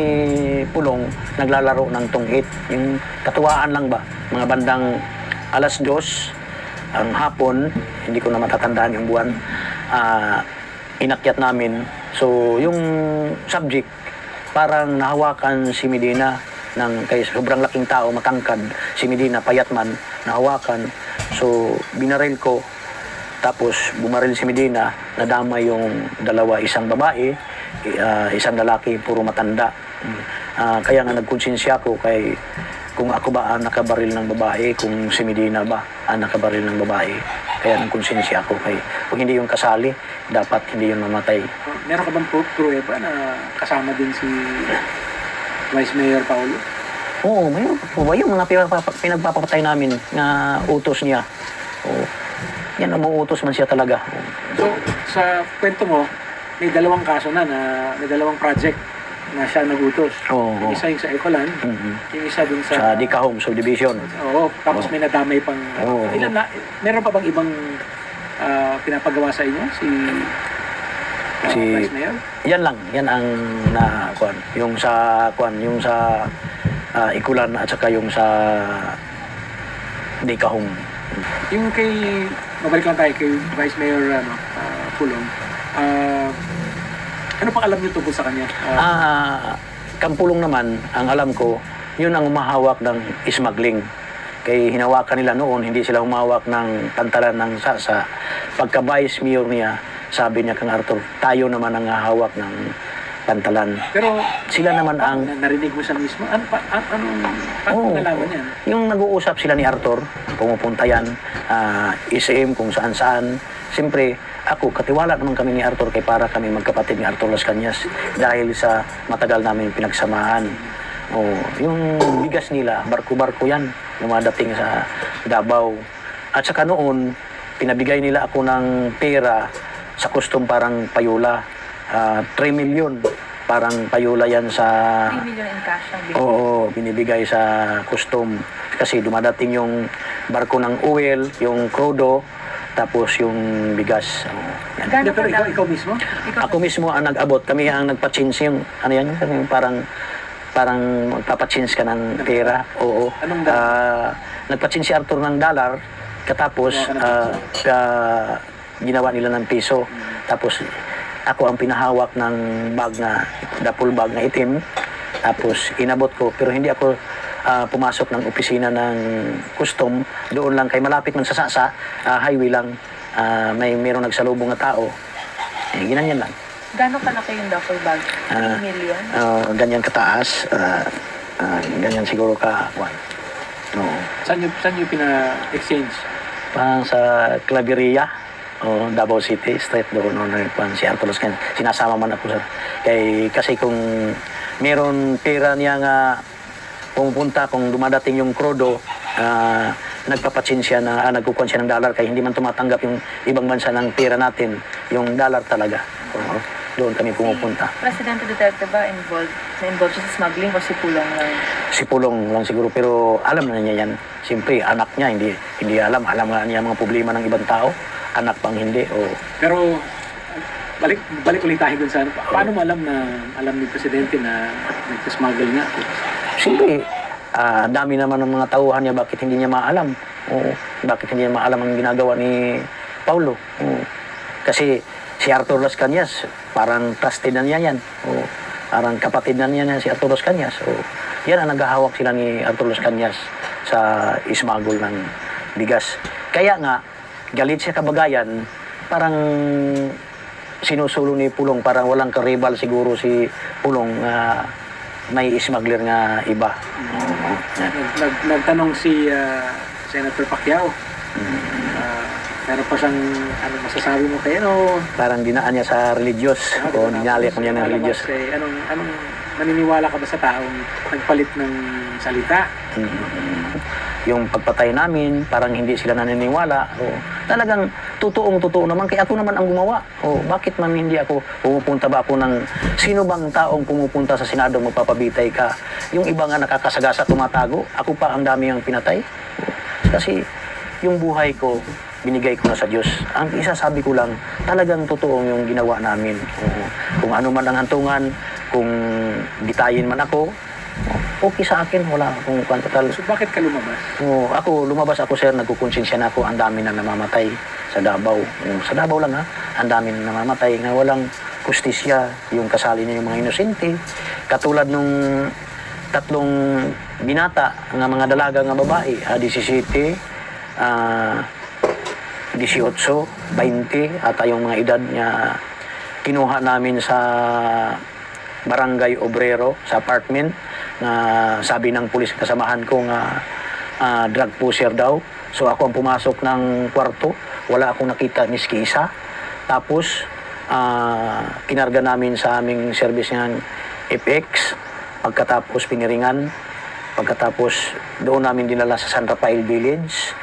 Pulong, naglalaro ng tunghit. Yung katuwaan lang ba, mga bandang 2:00 ang hapon, hindi ko na matatandaan yung buwan, inakyat namin. So, yung subject, parang nahawakan si Medina kay sobrang laking tao, matangkad. Si Medina, payat man, nahawakan. So, binaril ko. Tapos, bumaril si Medina, nadama yung dalawa, isang babae, isang lalaki, puro matanda. Kaya nga nagkonsensya ko kung ako ba ang nakabaril ng babae, kung si Medina ba ang nakabaril ng babae. Kaya nagkonsensya ako kung hindi yung kasali, dapat hindi yung mamatay. Meron ka bang pruweba na kasama din si Vice Mayor Paulo? Oo, mayroon po ba yung mga pinagpapatay namin na utos niya. Oo. Yan, umuutos man siya talaga. So, sa kwento mo, may dalawang kaso na may dalawang project na siya nagutos. Oo. Yung isa yung sa Ecoland, yung isa dun Sa Dicahome Subdivision. Oo, tapos may nadamay pang... Oo. Meron pa bang ibang pinapagawa sa inyo? Si Vice Mayor? Yan lang, yan ang yung sa Ikulan at saka yung sa Dicahome. Yung mabalik lang tayo kay Vice Mayor Pulong. Ano pang alam niyo tungkol sa kanya? Kampulong naman, ang alam ko, yun ang umahawak ng smuggling. Kaya hinawakan nila noon, hindi sila humawak ng pantalan ng sasa. Pagka Vice Mayor niya, sabi niya kang Arthur, tayo naman ang hawak ng pantalan. Pero sila naman ang... Narinig mo siya mismo? Paano nalaman yan? Yung nag-uusap sila ni Arthur, pumupunta yan, ICM kung saan-saan. Siyempre, ako, katiwala naman kami ni Arthur kay para kami magkapatid ni Arthur Las Cañas dahil sa matagal namin pinagsamahan. Yung bigas nila, barko-barko yan, lumadating sa Davao. At saka noon, pinabigay nila ako ng pera sa custom parang payula. 3 million, parang payula yan sa... 3 million in cash ang binigay. Oo, binibigay sa custom. Kasi dumadating yung barko ng oil, yung crudo, tapos yung bigas. Gano'n Pero kadami? ikaw mismo? Ako mismo ang nag-abot. Kami ang nagpa-change yung, ano yan, yung parang magpapa-change ka ng pera. Oo. Anong Nagpa-change si Arthur ng dollar, katapos ginawa nila ng piso. Tapos ako ang pinahawak ng bag duffel bag na itim. Tapos inabot ko, pero hindi ako pumasok ng opisina ng custom. Doon lang kay malapit man sa Sasa, highway lang, mayroong nagsalubong na tao. Ginanyan lang. Gano'n kalaki yung duffel bag? 3 million? Ganyan kataas, ganyan siguro ka. Saan nyo pina-exchange? Sa Claveria, Davao City, straight doon si Arthur Las Cañas. Sinasama man ako kasi kung meron pera niya nga pumupunta, kung dumadating yung crudo, nagpapatsin siya nagkukuhan siya ng dollar kaya hindi man tumatanggap yung ibang bansa ng pera natin, yung dollar talaga. Doon kami pumupunta. Si Presidente Duterte ba involved siya sa smuggling o si Pulong lang? Si Pulong lang siguro, pero alam na niya yan. Siyempre, anak niya, hindi alam nga niya mga problema ng ibang tao. Anak pang hindi. Pero balik ulit tayo dun sa paano mo alam ni Presidente na nag-smuggle nga? Siyempre, dami naman ng mga tauhan niya, bakit hindi niya maalam? Bakit hindi niya maalam ang ginagawa ni Paulo? Kasi si Arthur Las Cañas, parang trusted na niya yan. Parang kapatid na niya yan si Arthur Las Cañas. Yan ang naghahawak sila ni Arthur Las Cañas sa smuggle ng bigas. Kaya nga, galit siya kabagayan, parang sinusulo ni Pulong, parang walang karibal siguro si Pulong may smuggler nga iba. Nagtanong si Senator Pacquiao. Meron pa siyang masasabi mo kayo? Parang dinaan niya sa religious. Dinali ko niya ng religious. Anong naniniwala ka ba sa taong nagpalit ng salita? Yung pagpatay namin, parang hindi sila naniniwala. O, talagang totoo naman. Kaya ako naman ang gumawa. O, bakit man hindi ako, pumupunta ba ako ng, sino bang taong pumupunta sa Senado magpapabitay ka? Yung iba nga nakakasagasa, tumatago. Ako pa ang dami ang pinatay. Kasi yung buhay ko, binigay ko na sa Diyos. Ang isasabi ko lang, talagang totoo yung ginawa namin. O, kung ano man ang hantungan, kung bitayin man ako, okay sa akin, wala akong total. So bakit ka lumabas? Lumabas ako sir, nagkukonsensya na ako, ang dami na namamatay sa Davao. Sa Davao lang ha, ang dami na namamatay nga walang kustisya, yung kasali niya yung mga inosente. Katulad nung 3 binata, nga mga dalaga nga babae, 17, 18, 20, at yung mga edad niya, kinuha namin sa Barangay Obrero, sa apartment, na sabi ng pulis kasamahan ko nga drug pusher daw. So ako ang pumasok ng kwarto, wala akong nakita miski isa. Tapos kinarga namin sa aming service ng FX, pagkatapos piniringan, pagkatapos doon namin dinala sa San Rafael Village.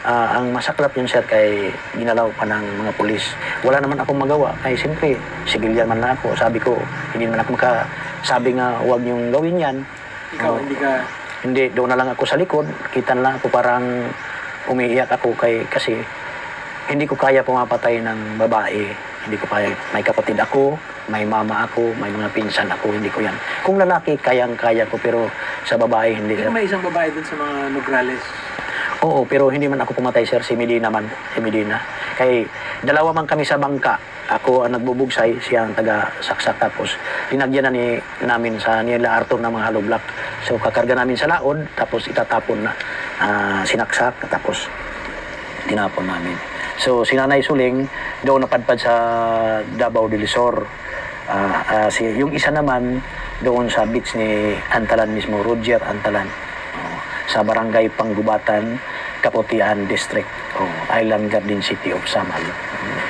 Ang masaklap yun sir, kay ginalaw pa ng mga pulis. Wala naman akong magawa, kay siyempre civilian man lang ako. Sabi ko, hindi naman ako sabi nga huwag niyong gawin yan. Ikaw, hindi ka... Hindi, doon na lang ako sa likod. Kita na lang ako, parang umiiyak ako kasi hindi ko kaya pumapatay ng babae. Hindi ko kaya. May kapatid ako, may mama ako, may mga pinsan ako, hindi ko yan. Kung lalaki, kayang-kaya ko, pero sa babae, hindi. Hindi may isang babae dun sa mga Nograles. Oo, pero hindi man ako pumatay, sir. Si Medina man. Si Medina. Kaya dalawa man kami sa bangka. Ako ang nagbubugsay, siya ang taga-saksak. Tapos linagyan na namin sa nila Arthur ng mga hollow block. So kakarga namin sa laod, tapos itatapon na. Sinaksak, tapos tinapon namin. So si Nanay Suling, doon napadpad sa Davao del Sur. Yung isa naman, doon sa beach ni Antalan mismo, Roger Antalan. Sa Barangay Panggubatan, Kaputian District, Island Garden City of Samal.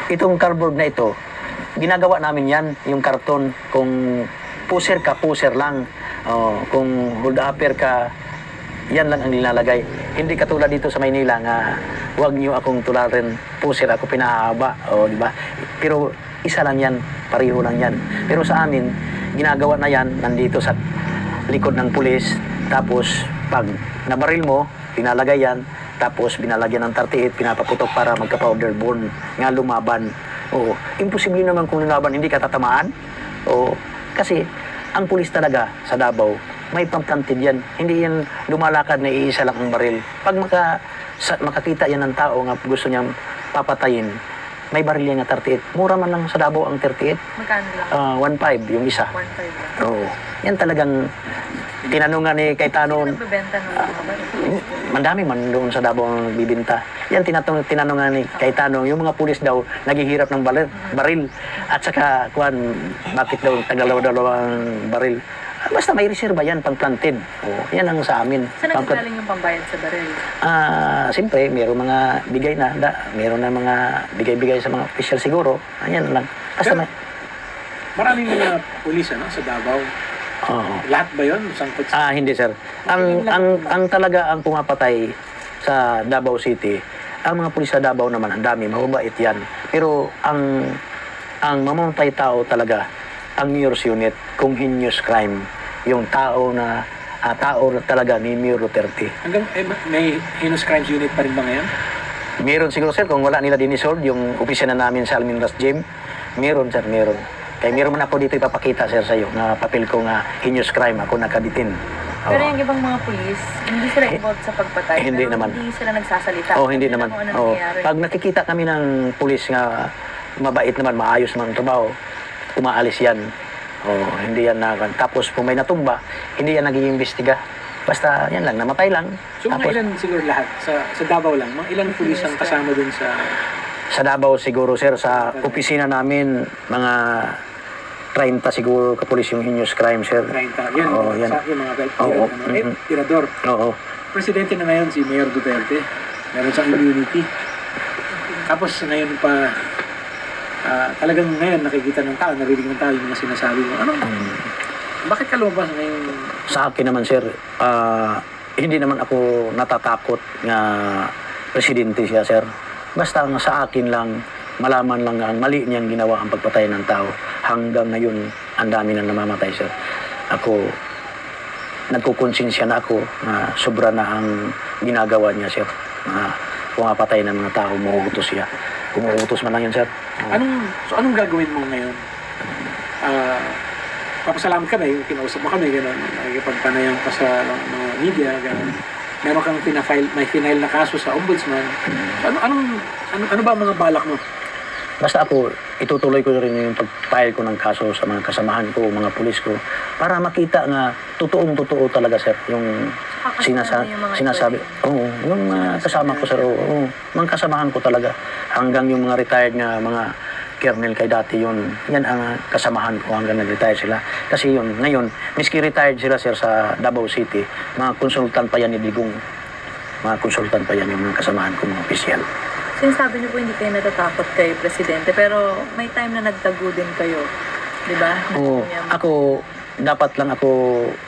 Itong cardboard na ito, ginagawa namin yan, yung karton. Kung puser ka, puser lang. Kung hold upper ka, yan lang ang nilalagay. Hindi katulad dito sa Maynila nga, huwag niyo akong tularin, puser ako pinahaba. Di ba? Pero isa lang yan, pareho lang yan. Pero sa amin, ginagawa na yan, nandito sa likod ng pulis, tapos pag nabaril mo, pinalagay yan, tapos binalagyan ng 38, pinapaputok para magka-powder burn, nga lumaban. Imposible naman kung lumaban, hindi ka tatamaan. Kasi ang pulis talaga sa Davao, may pamplanted yan. Hindi yan lumalakad na iisa lang ang baril. Pag makakita yan ng tao nga gusto niyang papatayin, may baril yan nga 38. Mura man lang sa Davao ang 38. Magkano lang? 1.5 yung isa. 1.5 lang. Yan talagang tinanong nga ni Cayetano. Sino nagbebenta ng mga baril? Mandami man doon sa Davao ang nagbibinta. Yan tinanong nga ni Cayetano, yung mga pulis daw naghihirap ng baril. At saka bakit daw tagalaw-dalawang baril? Basta may reserva yan, pang-planted. Yan ang sa amin. Saan nagagaling yung pambayad sa baril? Siyempre, mayroong mga bigay na, mayroon na mga bigay-bigay sa mga official siguro. Ayan lang. Basta may... Maraming mga pulis sa Davao. Lahat ba yun? Sangkot sa... Hindi sir. Ang talaga ang pumapatay sa Davao City, ang mga pulis sa Davao naman, ang dami, mababait yan. Pero ang mamamatay tao talaga, ang Mayor's Unit, kung heinous crime, yung tao talaga ni Mayor Duterte. Hanggang may heinous crimes unit pa rin ba ngayon? Meron siguro sir, kung wala nila dinisold, yung opisina namin sa Almenda's Gym, meron sir, meron. Kaya meron man ako dito ipapakita sir sa iyo na papel ko nga heinous crime, ako nakabitin. Pero yung ibang mga pulis, hindi sila involved sa pagpatay. Hindi pero naman. Hindi sila nagsasalita. Hindi naman. Kung ano nangyayari. Pag nakikita kami ng pulis nga mabait naman, maayos naman ang trabaho, umaalis yan. Hindi yan tapos kung may natumba, hindi yan nag-iimbestiga. Basta yan lang, namatay lang. So tapos, mga ilan siguro lahat? Sa Davao lang? Mga ilang pulis ang kasama dun sa... Sa Davao siguro sir, sa opisina namin, mga 30 siguro kapulis yung heinous crime sir. 30. Yan, yan. Yung mga tirador. Presidente na ngayon si Mayor Duterte. Meron siyang immunity. Tapos ngayon pa, talagang ngayon nakikita ng tao, narinig ng tao yung mga sinasabi mo. Bakit ka lumabas ngayon? Sa akin naman, sir, hindi naman ako natatakot na presidente siya, sir. Basta nga sa akin lang, malaman lang ang mali niyang ginawa ang pagpatay ng tao. Hanggang ngayon, ang dami na namamatay, sir. Ako, nagkukonsensya na ako na sobra na ang ginagawa niya, sir. Na pumapatay ng mga tao, umuutos siya. Umuutos man lang yan, sir. Anong gagawin mo ngayon? Papasalamat ka na, yung kinausap mo kami, gano'n, nakikipagpanayan pa sa mga media, gano'n. Meron kang may final na kaso sa ombudsman. So, ano ba ang mga balak mo? Basta ako, itutuloy ko rin yung pag-file ko ng kaso sa mga kasamahan ko, mga pulis ko, para makita nga totoong-totoo talaga, sir, yung sinasabi. Oo, yung mga kasama ko, sir, oo, mga kasamahan ko talaga. Hanggang yung mga retired na mga kernel kay dati yun, yan ang kasamahan ko hanggang nag-retire sila. Kasi yun, ngayon, miski retired sila, sir, sa Davao City, mga konsultan pa yan ni Digong. Mga konsultan pa yan yung mga kasamahan ko, mga opisyal. Sinasabi niyo po hindi kayo natatakot kay Presidente, pero may time na nagtago din kayo, di ba? Oo, ako, dapat lang ako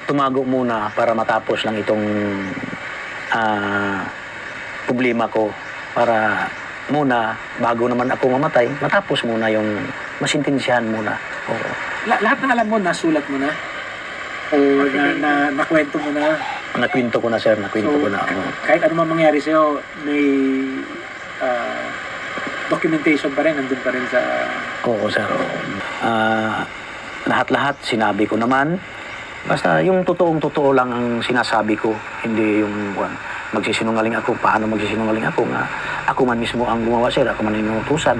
tumago muna para matapos lang itong problema ko. Para muna, bago naman ako mamatay, matapos muna yung masintensyahan muna. Oo. Lahat ng alam mo, nasulat mo na? O nakwento mo na? Nakwento ko na, sir. Nakwento ko na. Oo. Kahit ano man mangyari sa'yo, may documentation pa rin, nandun pa rin sa... Oo, sir. Lahat-lahat sinabi ko naman. Basta yung totoong-totoo lang ang sinasabi ko. Hindi yung magsisinungaling ako. Paano magsisinungaling ako? Nga, ako man mismo ang gumawa, sir. Ako man inutusan.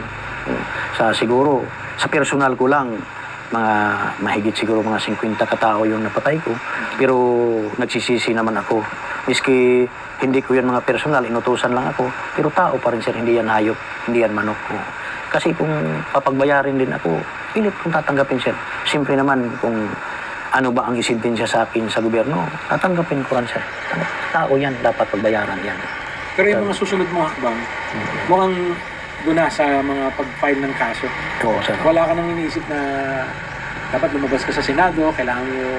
Siguro, sa personal ko lang, mga mahigit siguro mga 50 katao yung napatay ko. Pero nagsisisi naman ako. Miski hindi ko yan mga personal, inutusan lang ako. Pero tao pa rin, sir, hindi yan hayop, hindi yan manok. Kasi kung papagbayarin din ako, pilit kung tatanggapin, sir. Siyempre naman, kung ano ba ang isintensya sa akin sa gobyerno, tatanggapin ko rin, sir. Tao yan, dapat pagbayaran yan. Pero yung mga susunod mong hakbang, mukhang doon na sa mga pag-file ng kaso. Oo, sir. Wala ka nang iniisip na dapat lumabas ka sa Senado, kailangan mo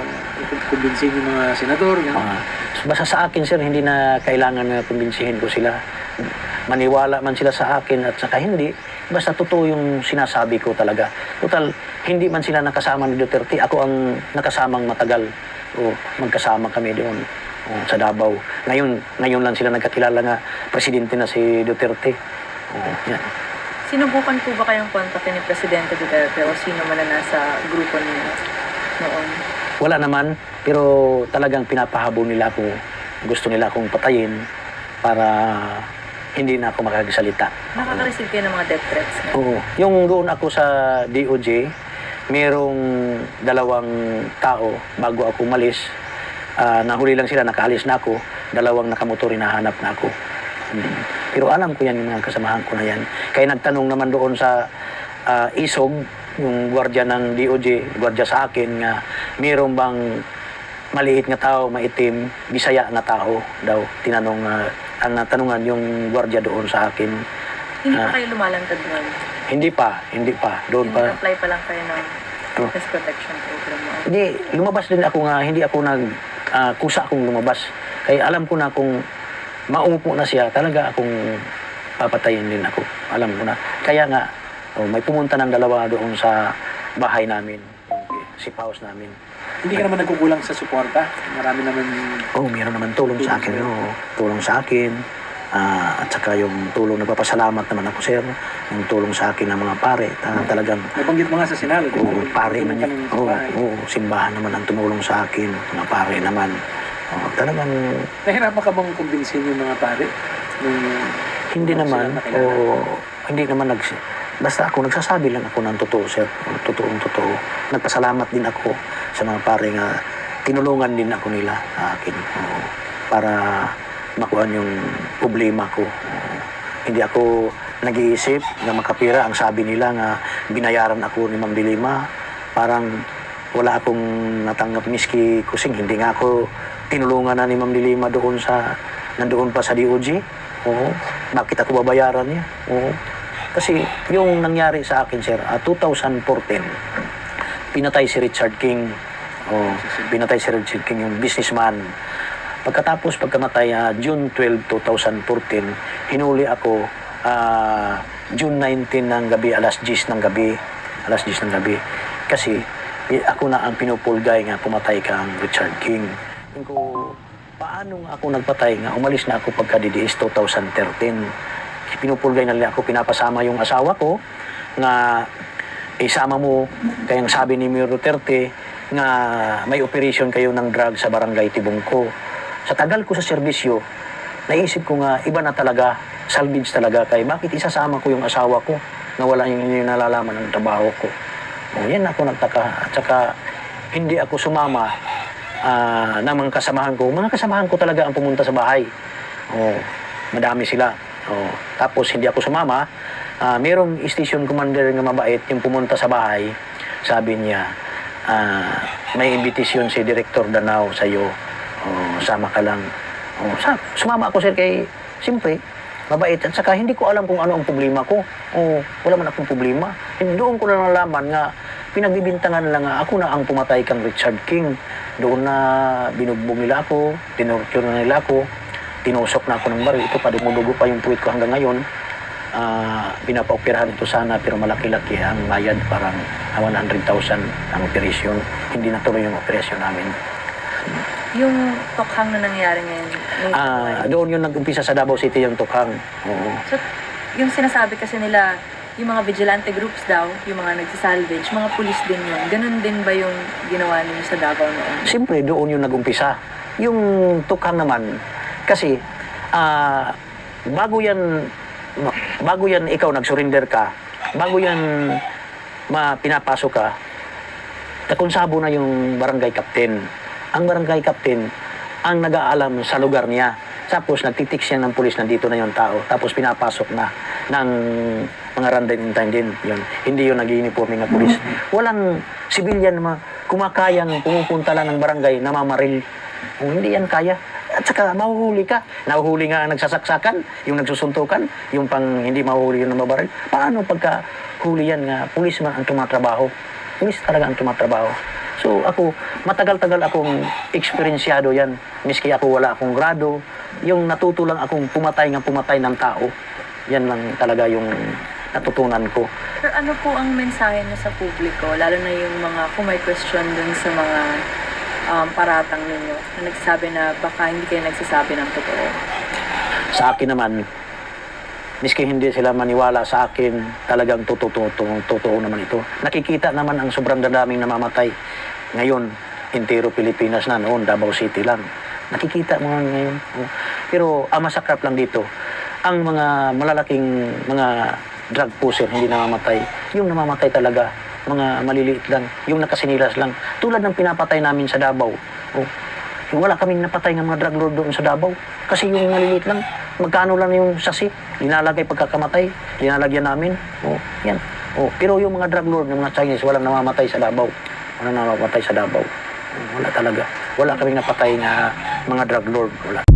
kumbinsin yung mga senador. Basta sa akin, sir, hindi na kailangan na kumbinsihin ko sila. Maniwala man sila sa akin at saka hindi. Basta totoo yung sinasabi ko talaga. Total, hindi man sila nakasama ni Duterte. Ako ang nakasamang matagal. Magkasama kami doon sa Davao. Ngayon lang sila nagkakilala nga presidente na si Duterte. Yan. Sinubukan po ba kayong kontakin ni Presidente Duterte o sino man na nasa grupo niyo noon? Wala naman, pero talagang pinapahabol nila ako. Gusto nila akong patayin para hindi na ako makagsalita. Nakaka-receive kayo ng mga death threats? Oo. Yung doon ako sa DOJ, mayroong 2 tao bago ako umalis. Nahuli lang sila, nakaalis na ako. 2 nakamotor, hinahanap na ako. Pero alam ko yan, yung mga kasamahan ko na yan. Kaya nagtanong naman doon sa ISOG, yung gwardiya ng DOJ, gwardiya sa akin, nga mayroon bang maliit nga tao, maitim, Bisaya na tao daw. Tinanong, ang natanungan yung gwardiya doon sa akin. Hindi pa kayo lumalantad doon? Hindi pa. Doon Yung pa. apply pa lang kayo ng witness protection program mo? Hindi, lumabas din ako nga, hindi ako kusa akong lumabas. Kaya alam ko na kung maupo na siya, talaga akong papatayin din ako. Alam ko na. Kaya nga, may pumunta ng 2 doon sa bahay namin, si Paus namin. Hindi ka naman nagkukulang sa suporta? Marami naman... Meron naman tulong sa akin. Tulong sa akin. At saka yung tulong, nagpapasalamat naman ako, sir. Yung tulong sa akin ng mga pare. Talagang... Nabanggit mo nga sa Senado. Pare man yun. Simbahan naman ang tumulong sa akin. Mga pare naman. Talagang... Nahirapan ka bang kumbinsin yung mga pare? Hindi naman. Hindi naman basta ako, nagsasabi lang ako ng totoo, sir. Totoo. Nagpasalamat din ako sa mga pare nga tinulungan din ako nila sa akin. Para makuha yung problema ko. Hindi ako nag-iisip na makapira. Ang sabi nila nga binayaran ako ni Ma'am Dilima. Parang wala akong natanggap miski kusing. Hindi nga ako tinulungan na ni Ma'am Dilima nandoon pa sa DOJ. Bakit ako babayaran niya? Kasi yung nangyari sa akin, sir, 2014, pinatay si Richard King. Oh, pinatay si Richard King, yung businessman. Pagkatapos, pagkamatay, June 12, 2014, hinuli ako June 19 ng gabi, alas 10 ng gabi. Alas 10 ng gabi. Kasi ako na ang pinupulgay nga pumatay kang Richard King. Yung ko, paano nga ako nagpatay nga? Umalis na ako pagka-DDS 2013. Pinupulgay na nila ako, pinapasama yung asawa ko nga isama mo, kayang sabi ni Mayor Duterte nga may operation kayo ng drug sa barangay Tibungko. Sa tagal ko sa serbisyo, naisip ko nga iba na talaga, salvage talaga kay bakit isasama ko yung asawa ko na wala yung nalalaman ng trabaho ko. O yan ako nagtaka. At saka hindi ako sumama ng mga kasamahan ko. Mga kasamahan ko talaga ang pumunta sa bahay. O, madami sila. O, tapos hindi ako sumama. Merong station commander nga mabait yung pumunta sa bahay. Sabi niya, may invitation si Director Danao sa iyo. Sama ka lang. Sumama ako sir kay, siyempre, mabait. At saka hindi ko alam kung ano ang problema ko. Wala man akong problema. Doon ko na nalaman nga, pinagbibintangan lang nga ako na ang pumatay kang Richard King. Doon na binugbog nila ako, tinorture na nila ako, tinusok na ako ng baril. Ito pa, dumudugo pa yung puwit ko hanggang ngayon. Pinapaoperahan ito sana pero malaki-laki ang bayad, parang 100,000 ang operasyon. Hindi natuloy yung operasyon namin. Yung tokhang na nangyari ngayon? Doon yung nag-umpisa sa Davao City yung tukhang. Oo. So, yung sinasabi kasi nila, yung mga vigilante groups daw, yung mga nagsisalvage, mga pulis din yun. Ganun din ba yung ginawa niyo sa Davao noon? Siyempre, doon yung nag-umpisa. Yung tukhang naman, kasi bago yan ikaw nag-surrender ka, bago yan pinapasok ka, nakonsabo na yung barangay captain. Ang barangay captain ang nag-aalam sa lugar niya. Tapos nagtitiks siya ng pulis na dito na yung tao. Tapos pinapasok na ng mga random attendant. Yun. Hindi yun nag-uniforme ng pulis. Walang civilian na kumakayang pumupunta lang ng barangay na mamaril. Hindi yan kaya. At saka mahuhuli ka. Nahuhuli nga ang nagsasaksakan, yung nagsusuntukan, yung pang hindi mahuhuli yung mabaril. Paano pagka huli yan nga, pulis man ang tumatrabaho? Pulis talaga ang tumatrabaho. So ako, matagal-tagal akong eksperyensyado yan. Miski ako wala akong grado, yung natuto lang akong pumatay ng tao. Yan lang talaga yung natutunan ko. Pero ano po ang mensahe niyo sa publiko, lalo na yung mga kung may question dun sa mga paratang ninyo na nagsasabi na baka hindi kayo nagsasabi ng totoo? Sa akin naman, miski hindi sila maniwala sa akin, talagang totoo naman ito. Nakikita naman ang sobrang daming namamatay. Ngayon, entero Pilipinas na, noon Davao City lang. Nakikita mo ngayon. Pero ang masakrap lang dito, ang mga malalaking mga drug pusher hindi namamatay. Yung namamatay talaga, mga maliliit lang, yung nakasinilas lang. Tulad ng pinapatay namin sa Davao. Wala kaming napatay ng mga drug lord doon sa Davao. Kasi yung maliliit lang, magkano lang yung sasi, linalagay pagkakamatay, linalagyan namin. Yan. Pero yung mga drug lord ng mga Chinese, walang namamatay sa Davao. Walang namamatay sa Davao. Wala talaga. Wala kaming napatay na mga drug lord. Wala.